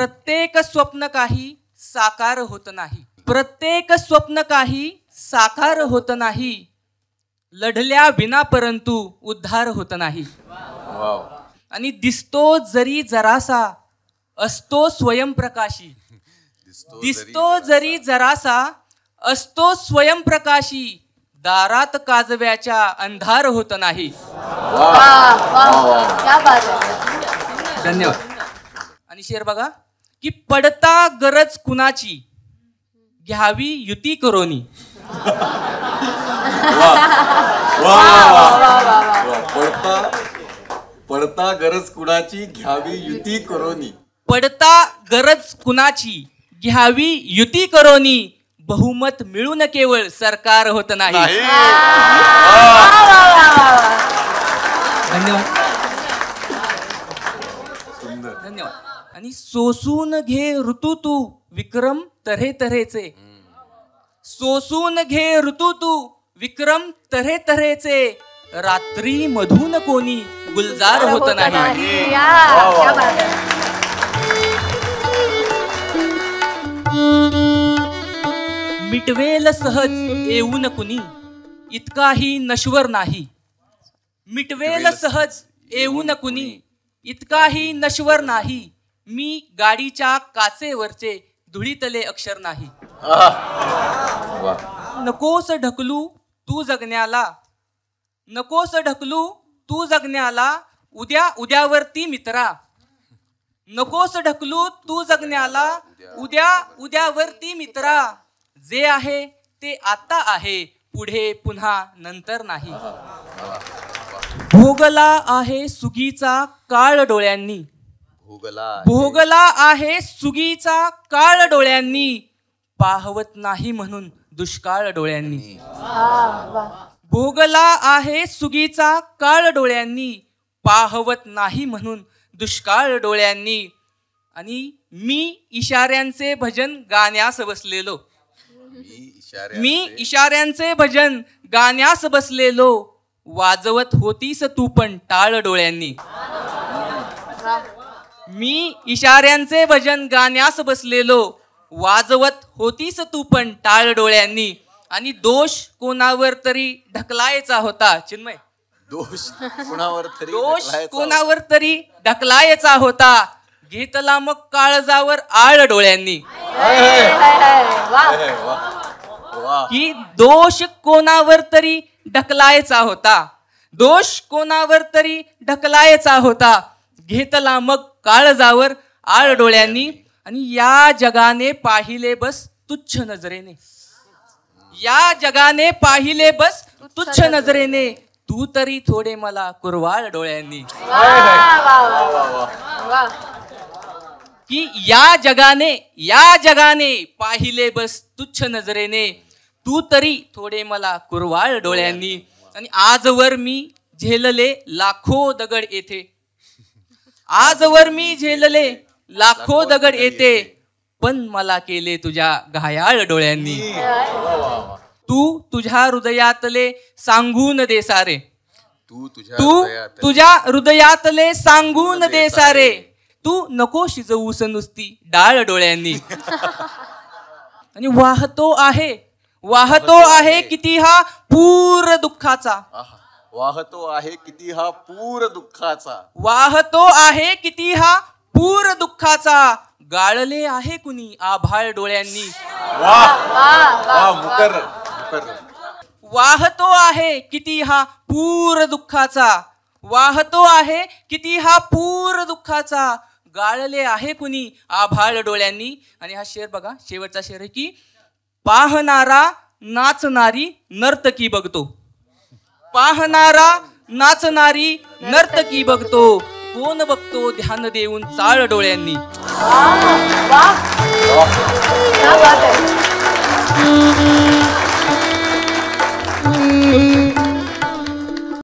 प्रत्येक स्वप्न काही साकार होत नाही, प्रत्येक स्वप्न काही साकार होत नाही, लढल्या विना परंतु उद्धार होत नाही. आणि दिसतो जरी जरासा असतो स्वयंप्रकाशी, दिसतो जरी जरासा असतो स्वयंप्रकाशी, दारात काजव्याच्या अंधार होत नाही. धन्यवाद. आणि शेर बघा की पडता गरज कुणाची घ्यावी युती करोनी. पडता गरज कुणाची घ्यावी युती करोनी. पडता गरज कुणाची घ्यावी युती करोनी, बहुमत मिळून केवळ सरकार होत नाही. धन्यवाद. धन्यवाद. आणि सोसून घे ऋतू तू विक्रम तऱ्हे तऱ्हेचे, सोसून घे ऋतू तू विक्रम तऱ्हे तऱ्हेचे, रात्री मधून कोणी गुलजार होत नाही. मिटवेल सहज येऊन कुणी इतकाही नश्वर नाही, मिटवेल सहज येऊन कुणी इतकाही नश्वर नाही, मी गाडीच्या काचेवरचे धुळीतले अक्षर नाही. नकोस ढकलू तू जगण्याला, नकोस ढकलू तू जगण्याला, उद्या उद्यावरती मित्रा, नकोस ढकलू तू जगण्याला, उद्या उद्यावरती मित्रा, जे आहे ते आता आहे, पुढे पुन्हा नंतर नाही. भोगला आहे सुगीचा काळ डोळ्यांनी, भोगला आहे सुगीचा काळ डोळ्यांनी, पाहवत नाही म्हणून दुष्काळ डोळ्यांनी. भोगला आहे सुगीचा काळ डोळ्यांनी, पाहवत नाही म्हणून दुष्काळ डोळ्यांनी. आणि मी इशाऱ्यांचे भजन गाण्यास बसलेलो, मी इशाऱ्यांचे भजन गाण्यास बसलेलो, वाजवत होतीस तू पण टाळ डोळ्यांनी. मी इशाऱ्यांचे भजन गाण्यास बसलेलो, वाजवत होतीस तू पण टाळ डोळ्यांनी. आणि दोष कोणावर तरी ढकलायचा होता. चिन्मय, दोष कोणावर तरी दोष कोणावर तरी ढकलायचा होता, घेतला मग काळजावर आळ डोळ्यांनी. की दोष कोणावर तरी ढकलायचा होता, दोष कोणावर तरी ढकलायचा होता, घेतला मग काळजावर आळ डोळ्यांनी. आणि या जगाने पाहिले बस तुच्छ नजरेने, या जगाने पाहिले बस तुच्छ नजरेने, तू तरी थोडे मला कुरवाळ डोळ्यांनी. की या जगाने पाहिले बस तुच्छ नजरेने, तू तरी थोडे मला कुरवाळ डोळ्यांनी. आणि आजवर मी झेलले लाखो दगड येथे, आजवर मी झेलले लाखो दगड येते, पण मला केले तुझ्या घायाळ डोळ्यांनी. तू तुझ्या हृदयातले सांगून दे सारे, तू तुझ्या हृदयातले सांगून दे सारे, तू नको शिजवूस नुसती डाळ डोळ्यांनी. आणि वाहतो आहे किती हा पूर दुःखाचा, वाहतो आहे किती हा पूर दुःखाचा, वाहतो आहे किती हा पूर दुःखाचा, गाळले आहे कुणी आभाळ डोळ्यांनी. वाहतो आहे किती हा पूर दुःखाचा, वाहतो आहे किती हा पूर दुःखाचा, गाळले आहे कुणी आभाळ डोळ्यांनी. आणि हा शेर बघा, शेवटचा शेर आहे की पाहणारा नाचणारी नर्तकी बघतो, पाहणारा नाचणारी नर्तकी बघतो, कोण बघतो ध्यान देऊन चाळ डोळ्यांनी. क्या बात है.